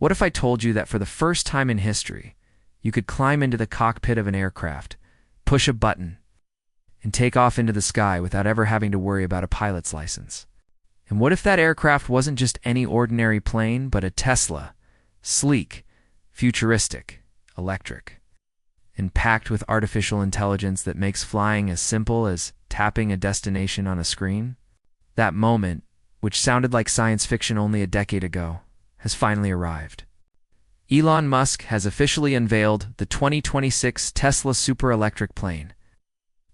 What if I told you that for the first time in history, you could climb into the cockpit of an aircraft, push a button, and take off into the sky without ever having to worry about a pilot's license? And what if that aircraft wasn't just any ordinary plane, but a Tesla, sleek, futuristic, electric, and packed with artificial intelligence that makes flying as simple as tapping a destination on a screen? That moment, which sounded like science fiction only a decade ago, has finally arrived. Elon Musk has officially unveiled the 2026 Tesla super electric plane.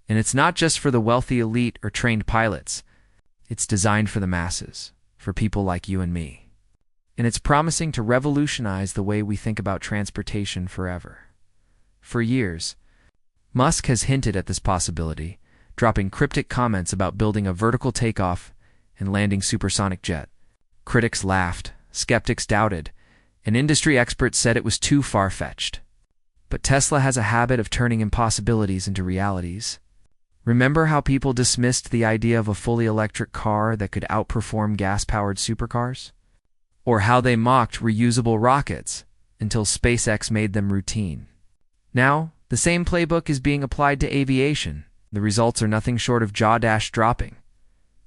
And it's not just for the wealthy elite or trained pilots. It's designed for the masses, for people like you and me. And it's promising to revolutionize the way we think about transportation forever. For years, Musk has hinted at this possibility, dropping cryptic comments about building a vertical takeoff and landing supersonic jet. Critics laughed, skeptics doubted, and industry experts said it was too far-fetched. But Tesla has a habit of turning impossibilities into realities. Remember how people dismissed the idea of a fully electric car that could outperform gas-powered supercars? Or how they mocked reusable rockets until SpaceX made them routine? Now, the same playbook is being applied to aviation. The results are nothing short of jaw-dropping.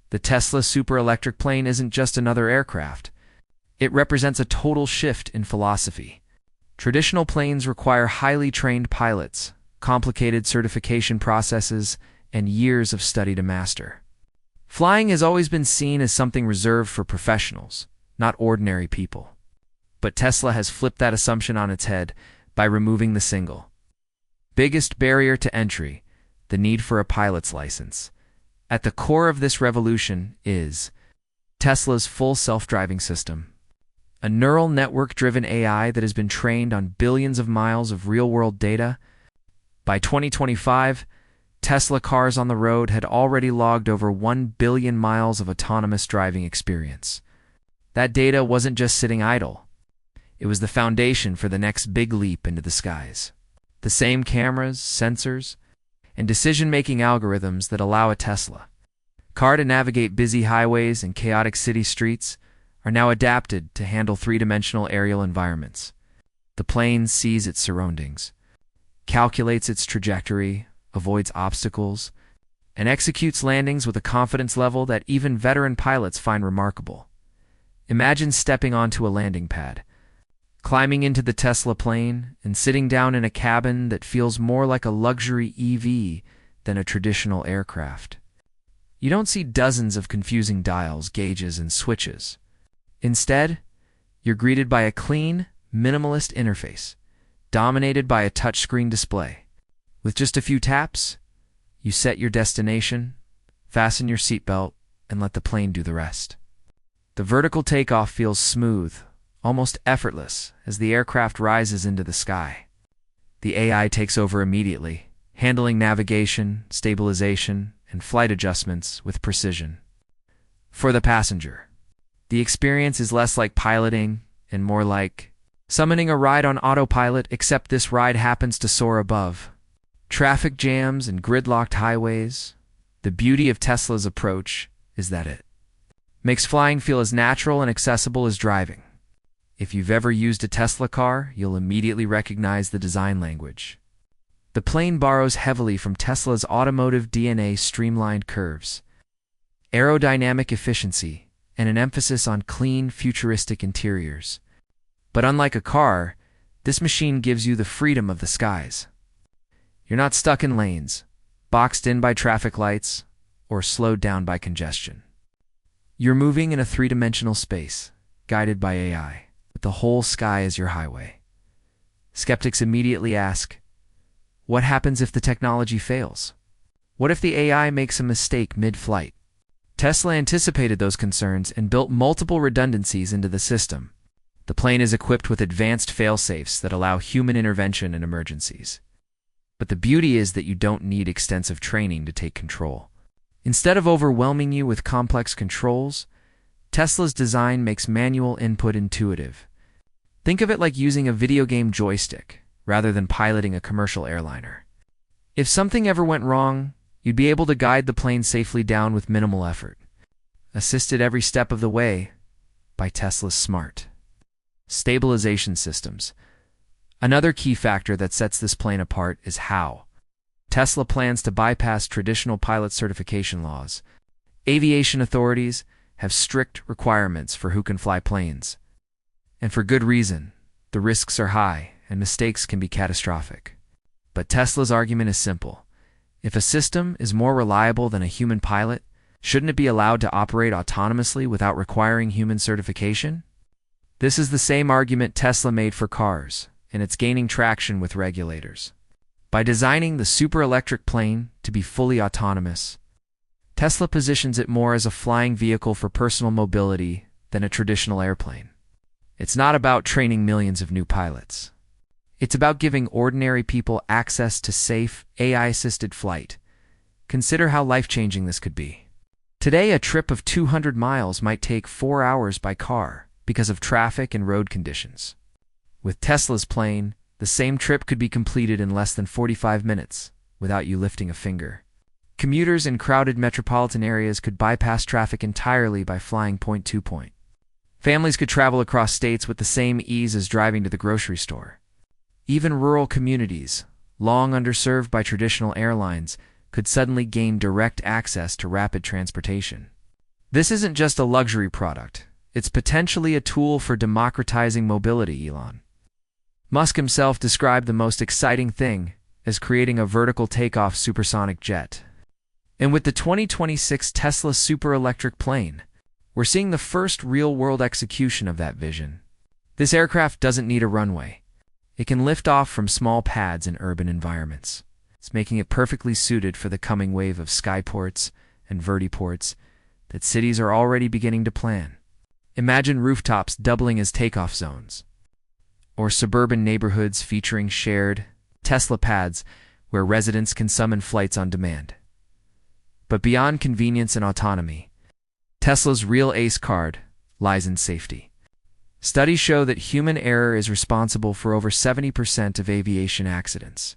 The Tesla super electric plane isn't just another aircraft. It represents a total shift in philosophy. Traditional planes require highly trained pilots, complicated certification processes, and years of study to master. Flying has always been seen as something reserved for professionals, not ordinary people. But Tesla has flipped that assumption on its head by removing the single biggest barrier to entry, the need for a pilot's license. At the core of this revolution is Tesla's full self-driving system, a neural network-driven AI that has been trained on billions of miles of real-world data. By 2025, Tesla cars on the road had already logged over 1 billion miles of autonomous driving experience. That data wasn't just sitting idle. It was the foundation for the next big leap into the skies. The same cameras, sensors, and decision-making algorithms that allow a Tesla car to navigate busy highways and chaotic city streets are now adapted to handle three-dimensional aerial environments. The plane sees its surroundings, calculates its trajectory, avoids obstacles, and executes landings with a confidence level that even veteran pilots find remarkable. Imagine stepping onto a landing pad, climbing into the Tesla plane, and sitting down in a cabin that feels more like a luxury EV than a traditional aircraft. You don't see dozens of confusing dials, gauges, and switches. Instead, you're greeted by a clean, minimalist interface, dominated by a touchscreen display. With just a few taps, you set your destination, fasten your seatbelt, and let the plane do the rest. The vertical takeoff feels smooth, almost effortless, as the aircraft rises into the sky. The AI takes over immediately, handling navigation, stabilization, and flight adjustments with precision. For the passenger, the experience is less like piloting and more like summoning a ride on autopilot, except this ride happens to soar above traffic jams and gridlocked highways. The beauty of Tesla's approach is that it makes flying feel as natural and accessible as driving. If you've ever used a Tesla car, you'll immediately recognize the design language. The plane borrows heavily from Tesla's automotive DNA, streamlined curves, aerodynamic efficiency, and an emphasis on clean, futuristic interiors. But unlike a car, this machine gives you the freedom of the skies. You're not stuck in lanes, boxed in by traffic lights, or slowed down by congestion. You're moving in a three-dimensional space, guided by AI, with the whole sky as your highway. Skeptics immediately ask, what happens if the technology fails? What if the AI makes a mistake mid-flight? Tesla anticipated those concerns and built multiple redundancies into the system. The plane is equipped with advanced fail-safes that allow human intervention in emergencies. But the beauty is that you don't need extensive training to take control. Instead of overwhelming you with complex controls, Tesla's design makes manual input intuitive. Think of it like using a video game joystick, rather than piloting a commercial airliner. If something ever went wrong, you'd be able to guide the plane safely down with minimal effort, assisted every step of the way by Tesla's smart Stabilization systems. Another key factor that sets this plane apart is how Tesla plans to bypass traditional pilot certification laws. Aviation authorities have strict requirements for who can fly planes. And for good reason. The risks are high, and mistakes can be catastrophic. But Tesla's argument is simple. If a system is more reliable than a human pilot, shouldn't it be allowed to operate autonomously without requiring human certification? This is the same argument Tesla made for cars, and it's gaining traction with regulators. By designing the super-electric plane to be fully autonomous, Tesla positions it more as a flying vehicle for personal mobility than a traditional airplane. It's not about training millions of new pilots. It's about giving ordinary people access to safe, AI-assisted flight. Consider how life-changing this could be. Today, a trip of 200 miles might take 4 hours by car because of traffic and road conditions. With Tesla's plane, the same trip could be completed in less than 45 minutes without you lifting a finger. Commuters in crowded metropolitan areas could bypass traffic entirely by flying point to point. Families could travel across states with the same ease as driving to the grocery store. Even rural communities, long underserved by traditional airlines, could suddenly gain direct access to rapid transportation. This isn't just a luxury product. It's potentially a tool for democratizing mobility, Elon Musk himself described the most exciting thing as creating a vertical takeoff supersonic jet. And with the 2026 Tesla super electric plane, we're seeing the first real-world execution of that vision. This aircraft doesn't need a runway. It can lift off from small pads in urban environments. It's making it perfectly suited for the coming wave of skyports and vertiports that cities are already beginning to plan. Imagine rooftops doubling as takeoff zones, or suburban neighborhoods featuring shared Tesla pads where residents can summon flights on demand. But beyond convenience and autonomy, Tesla's real ace card lies in safety. Studies show that human error is responsible for over 70% of aviation accidents.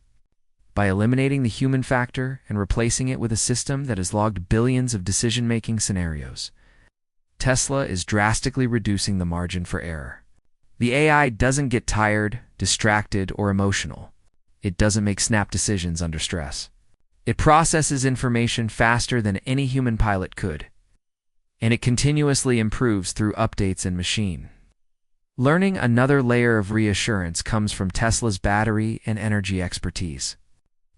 By eliminating the human factor and replacing it with a system that has logged billions of decision-making scenarios, Tesla is drastically reducing the margin for error. The AI doesn't get tired, distracted, or emotional. It doesn't make snap decisions under stress. It processes information faster than any human pilot could, and it continuously improves through updates and machine learning. Another layer of reassurance comes from Tesla's battery and energy expertise.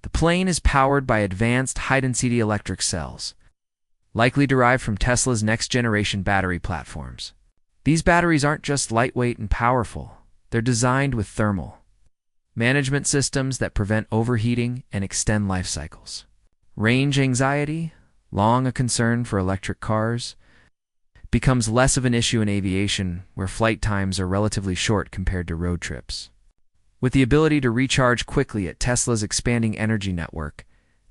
The plane is powered by advanced high-density electric cells, likely derived from Tesla's next-generation battery platforms. These batteries aren't just lightweight and powerful. They're designed with thermal management systems that prevent overheating and extend life cycles. Range anxiety, long a concern for electric cars, becomes less of an issue in aviation, where flight times are relatively short compared to road trips. With the ability to recharge quickly at Tesla's expanding energy network,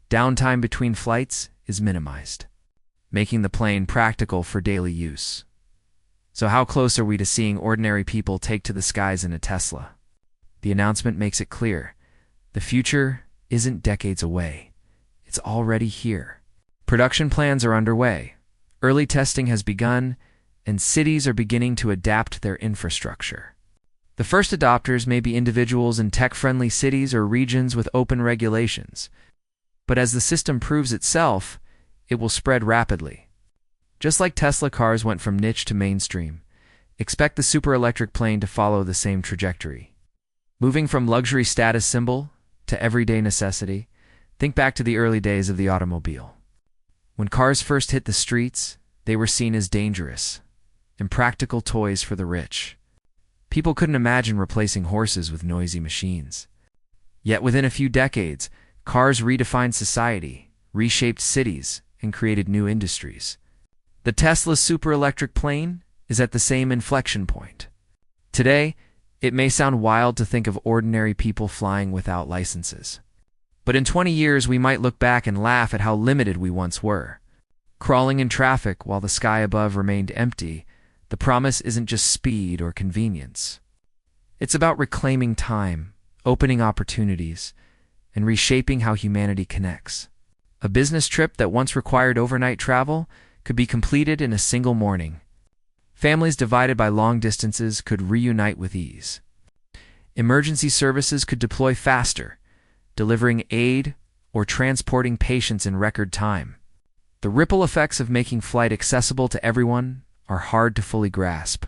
downtime between flights is minimized, making the plane practical for daily use. So how close are we to seeing ordinary people take to the skies in a Tesla? The announcement makes it clear. The future isn't decades away. It's already here. Production plans are underway. Early testing has begun, and cities are beginning to adapt their infrastructure. The first adopters may be individuals in tech-friendly cities or regions with open regulations. But as the system proves itself, it will spread rapidly. Just like Tesla cars went from niche to mainstream, expect the super electric plane to follow the same trajectory. Moving from luxury status symbol to everyday necessity, think back to the early days of the automobile. When cars first hit the streets, they were seen as dangerous, impractical toys for the rich. People couldn't imagine replacing horses with noisy machines. Yet within a few decades, cars redefined society, reshaped cities, and created new industries. The Tesla super electric plane is at the same inflection point. Today, it may sound wild to think of ordinary people flying without licenses. But in 20 years, we might look back and laugh at how limited we once were. Crawling in traffic while the sky above remained empty, the promise isn't just speed or convenience. It's about reclaiming time, opening opportunities, and reshaping how humanity connects. A business trip that once required overnight travel could be completed in a single morning. Families divided by long distances could reunite with ease. Emergency services could deploy faster, delivering aid or transporting patients in record time. The ripple effects of making flight accessible to everyone are hard to fully grasp,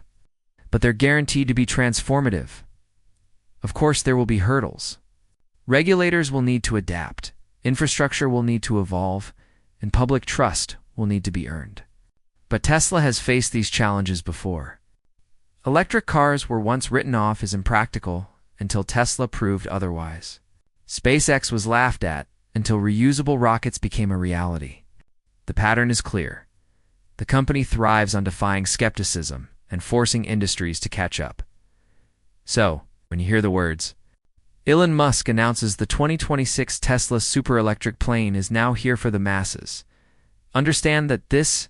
but they're guaranteed to be transformative. Of course, there will be hurdles. Regulators will need to adapt, infrastructure will need to evolve, and public trust will need to be earned. But Tesla has faced these challenges before. Electric cars were once written off as impractical until Tesla proved otherwise. SpaceX was laughed at until reusable rockets became a reality. The pattern is clear. The company thrives on defying skepticism and forcing industries to catch up. So, when you hear the words, Elon Musk announces the 2026 Tesla super electric plane is now here for the masses, understand that this